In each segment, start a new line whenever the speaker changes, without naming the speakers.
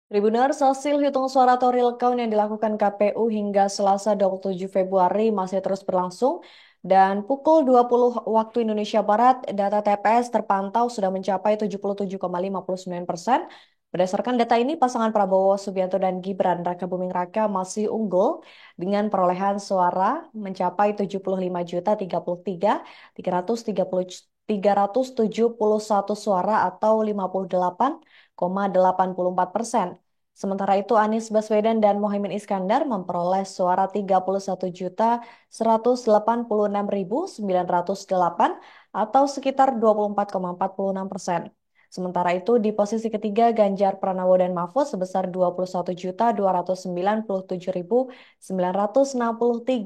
Tribuners hasil hitung suara atau real count yang dilakukan KPU hingga Selasa 27 Februari masih terus berlangsung dan pukul 20 waktu Indonesia Barat, data TPS terpantau sudah mencapai 77,59%. Berdasarkan data ini, pasangan Prabowo Subianto dan Gibran Rakabuming Raka masih unggul dengan perolehan suara mencapai 75.373.371 suara atau 58,84%. Sementara itu Anies Baswedan dan Mohaimin Iskandar memperoleh suara 31.186.908 atau sekitar 24,46%. Sementara itu di posisi ketiga Ganjar Pranowo dan Mahfud sebesar 21.297.963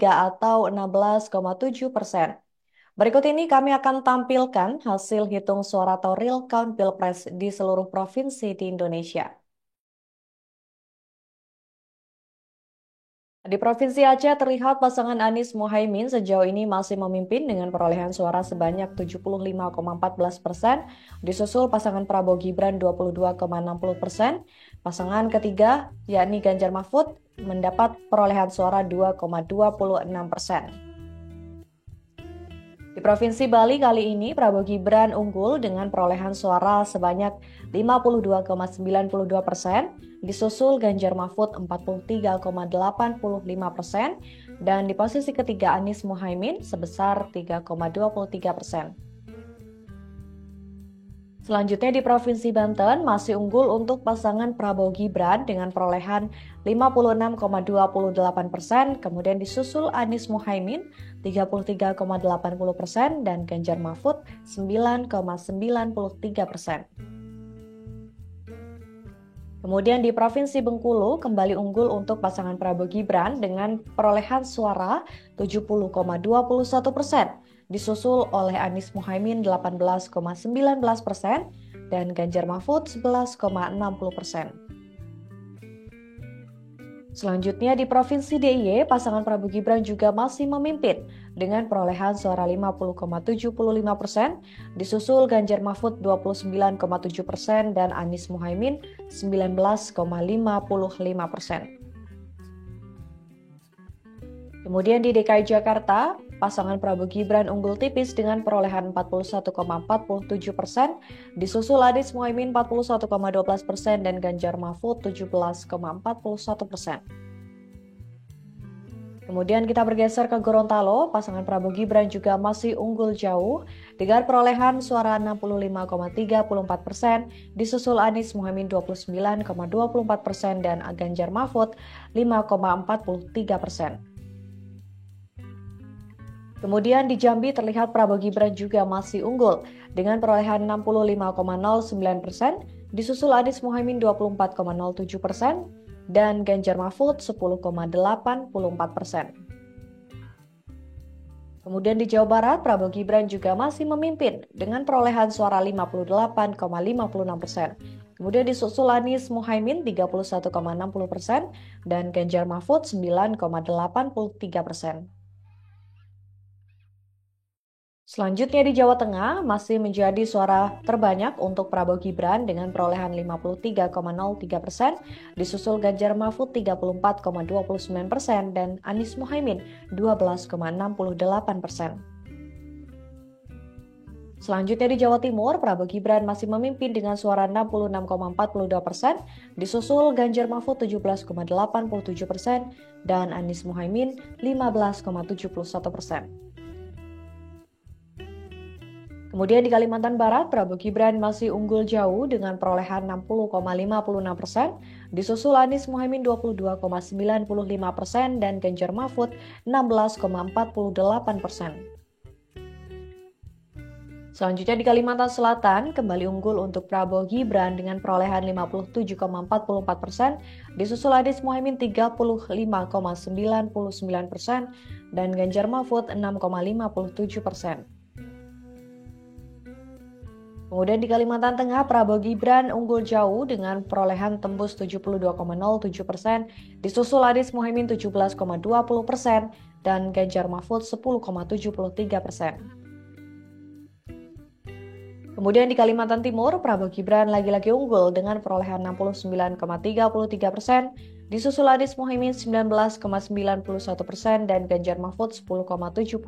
atau 16,7%. Berikut ini kami akan tampilkan hasil hitung suara atau real count Pilpres di seluruh provinsi di Indonesia. Di Provinsi Aceh terlihat pasangan Anies Mohaimin sejauh ini masih memimpin dengan perolehan suara sebanyak 75,14%, disusul pasangan Prabowo Gibran 22,60%. Pasangan ketiga, yakni Ganjar Mahfud, mendapat perolehan suara 2,26%. Di Provinsi Bali kali ini, Prabowo Gibran unggul dengan perolehan suara sebanyak 52,92%, disusul Ganjar Mahfud 43,85%, dan di posisi ketiga Anies Mohaimin sebesar 3,23%. Selanjutnya di Provinsi Banten masih unggul untuk pasangan Prabowo Gibran dengan perolehan 56,28%, kemudian disusul Anies Mohaimin 33,80% dan Ganjar Mahfud 9,93%. Kemudian di Provinsi Bengkulu kembali unggul untuk pasangan Prabowo Gibran dengan perolehan suara 70,21%, disusul oleh Anies Mohaimin 18,19% dan Ganjar Mahfud 11,60%. Selanjutnya di Provinsi DIY, pasangan Prabowo Gibran juga masih memimpin dengan perolehan suara 50,75%, disusul Ganjar Mahfud 29,7% dan Anies Mohaimin 19,55%. Kemudian di DKI Jakarta, pasangan Prabowo Gibran unggul tipis dengan perolehan 41,47%, disusul Anies Mohaimin 41,12% dan Ganjar Mahfud 17,41%. Kemudian kita bergeser ke Gorontalo, pasangan Prabowo Gibran juga masih unggul jauh dengan perolehan suara 65,34%, disusul Anies Mohaimin 29,24% dan Ganjar Mahfud 5,43%. Kemudian di Jambi terlihat Prabowo Gibran juga masih unggul dengan perolehan 65,09%, disusul Anies Mohaimin 24,07% dan Ganjar Mahfud 10,84%. Kemudian di Jawa Barat, Prabowo Gibran juga masih memimpin dengan perolehan suara 58,56%. Kemudian disusul Anies Mohaimin 31,60% dan Ganjar Mahfud 9,83%. Selanjutnya di Jawa Tengah masih menjadi suara terbanyak untuk Prabowo Gibran dengan perolehan 53,03%, disusul Ganjar Mahfud 34,29% dan Anies Mohaimin 12,68%. Selanjutnya di Jawa Timur, Prabowo Gibran masih memimpin dengan suara 66,42%, disusul Ganjar Mahfud 17,87% dan Anies Mohaimin 15,71%. Kemudian di Kalimantan Barat, Prabowo Gibran masih unggul jauh dengan perolehan 60,56%, disusul Anies Mohaimin 22,95% dan Ganjar Mahfud 16,48%. Selanjutnya di Kalimantan Selatan, kembali unggul untuk Prabowo Gibran dengan perolehan 57,44%, disusul Anies Mohaimin 35,99% dan Ganjar Mahfud 6,57%. Kemudian di Kalimantan Tengah, Prabowo Gibran unggul jauh dengan perolehan tembus 72,07%, disusul Anies Mohaimin 17,20% dan Ganjar Mahfud 10,73%. Kemudian di Kalimantan Timur, Prabowo Gibran lagi-lagi unggul dengan perolehan 69,33%, disusul Anies Mohaimin 19,91% dan Ganjar Mahfud 10,75%.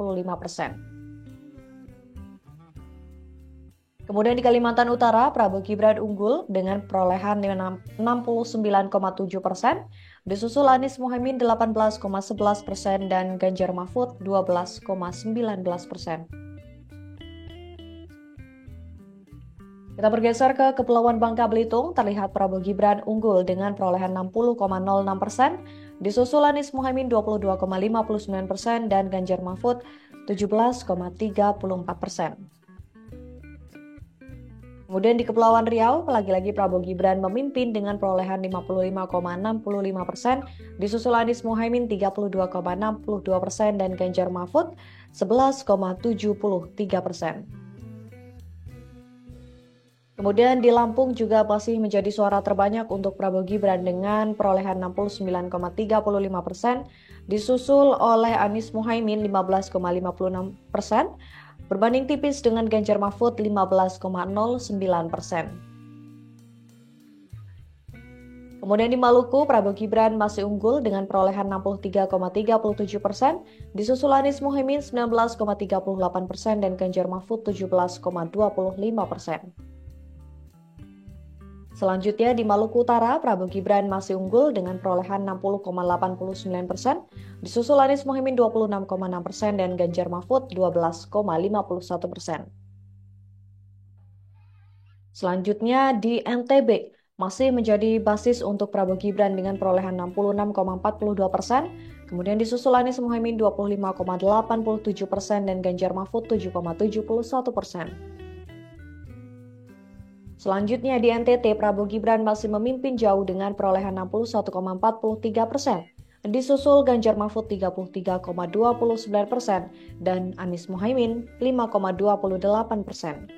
Kemudian di Kalimantan Utara, Prabowo Gibran unggul dengan perolehan 69,7%, disusul Anies Mohaimin 18,11% dan Ganjar Mahfud 12,19%. Kita bergeser ke Kepulauan Bangka Belitung, terlihat Prabowo Gibran unggul dengan perolehan 60,06%, disusul Anies Mohaimin 22,59% dan Ganjar Mahfud 17,34%. Kemudian di Kepulauan Riau, lagi-lagi Prabowo Gibran memimpin dengan perolehan 55,65%, disusul Anies Mohaimin 32,62% dan Ganjar Mahfud 11,73%. Kemudian di Lampung juga masih menjadi suara terbanyak untuk Prabowo Gibran dengan perolehan 69,35%, disusul oleh Anies Mohaimin 15,56%, berbanding tipis dengan Ganjar Mahfud 15,09%. Kemudian di Maluku, Prabowo Gibran masih unggul dengan perolehan 63,37%, disusul Anies Mohaimin 19,38% dan Ganjar Mahfud 17,25%. Selanjutnya di Maluku Utara, Prabowo Gibran masih unggul dengan perolehan 60,89%, disusul Anies Mohaimin 26,6% dan Ganjar Mahfud 12,51%. Selanjutnya di NTB, masih menjadi basis untuk Prabowo Gibran dengan perolehan 66,42%, kemudian disusul Anies Mohaimin 25,87% dan Ganjar Mahfud 7,71%. Selanjutnya di NTT, Prabowo Gibran masih memimpin jauh dengan perolehan 61,43%, disusul Ganjar Mahfud 33,29% dan Anies Mohaimin 5,28%.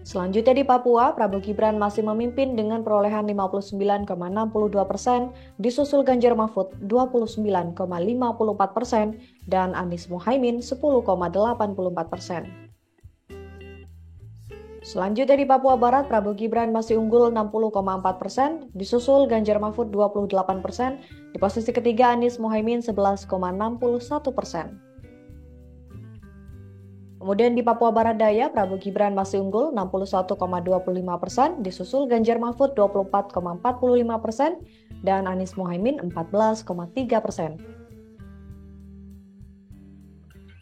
Selanjutnya di Papua, Prabowo Gibran masih memimpin dengan perolehan 59,62%, disusul Ganjar Mahfud 29,54% dan Anies Mohaimin 10,84%. Selanjutnya di Papua Barat, Prabowo Gibran masih unggul 60,4%, disusul Ganjar Mahfud 28%, di posisi ketiga Anies Mohaimin 11,61%. Kemudian di Papua Barat Daya, Prabowo Gibran masih unggul 61,25%, disusul Ganjar Mahfud 24,45% dan Anies Mohaimin 14,3%.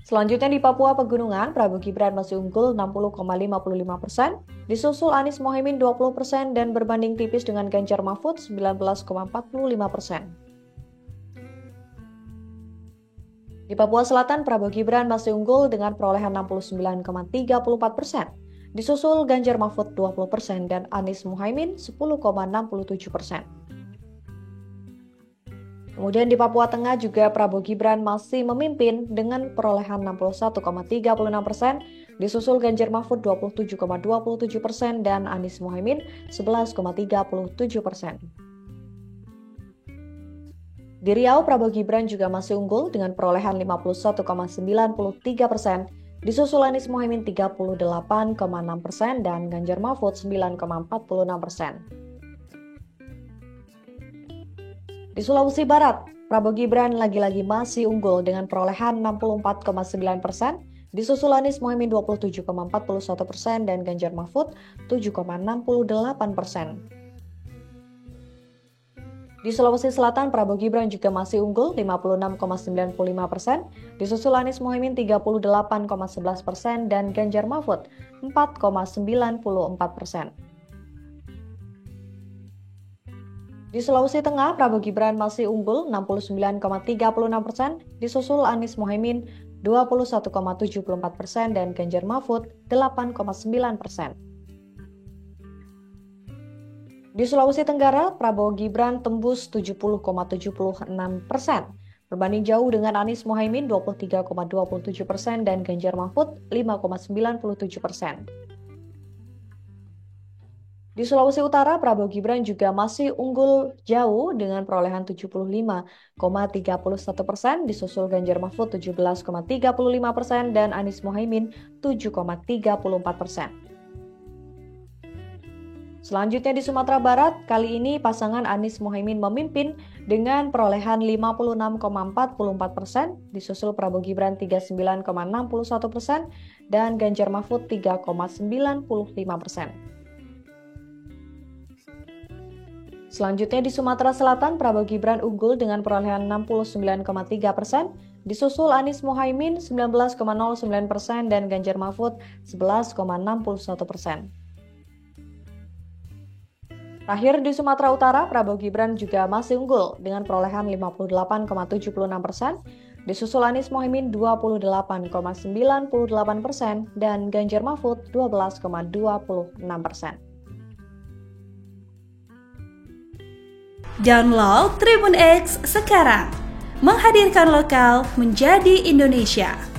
Selanjutnya di Papua Pegunungan, Prabowo Gibran masih unggul 60,55%, disusul Anies Mohaimin 20% dan berbanding tipis dengan Ganjar Mahfud 19,45%. Di Papua Selatan, Prabowo Gibran masih unggul dengan perolehan 69,34%, disusul Ganjar Mahfud 20% dan Anies Mohaimin 10,67%. Kemudian di Papua Tengah juga Prabowo Gibran masih memimpin dengan perolehan 61,36%, disusul Ganjar Mahfud 27,27% dan Anies Mohaimin 11,37%. Di Riau, Prabowo Gibran juga masih unggul dengan perolehan 51,93%, disusul Anies Mohaimin 38,6% dan Ganjar Mahfud 9,46%. Di Sulawesi Barat, Prabowo Gibran lagi-lagi masih unggul dengan perolehan 64,9%, disusul Anies Mohaimin 27,41% dan Ganjar Mahfud 7,68%. Di Sulawesi Selatan, Prabowo Gibran juga masih unggul 56,95%, disusul Anies Mohaimin 38,11% dan Ganjar Mahfud 4,94%. Di Sulawesi Tengah, Prabowo Gibran masih unggul 69,36%, disusul Anies Mohaimin 21,74% dan Ganjar Mahfud 8,9%. Di Sulawesi Tenggara, Prabowo Gibran tembus 70,76%, berbanding jauh dengan Anies Mohaimin 23,27% dan Ganjar Mahfud 5,97%. Di Sulawesi Utara, Prabowo Gibran juga masih unggul jauh dengan perolehan 75,31%, disusul Ganjar Mahfud 17,35% dan Anies Mohaimin 7,34%. Selanjutnya di Sumatera Barat, kali ini pasangan Anies Mohaimin memimpin dengan perolehan 56,44%, disusul Prabowo Gibran 39,61% dan Ganjar Mahfud 3,95%. Selanjutnya di Sumatera Selatan, Prabowo Gibran unggul dengan perolehan 69,3%, disusul Anies Mohaimin 19,09% dan Ganjar Mahfud 11,61%. Terakhir di Sumatera Utara, Prabowo Gibran juga masih unggul dengan perolehan 58,76%, disusul Anies Mohaimin 28,98% dan Ganjar Mahfud 12,26%.
Download Tribun X sekarang, menghadirkan lokal menjadi Indonesia.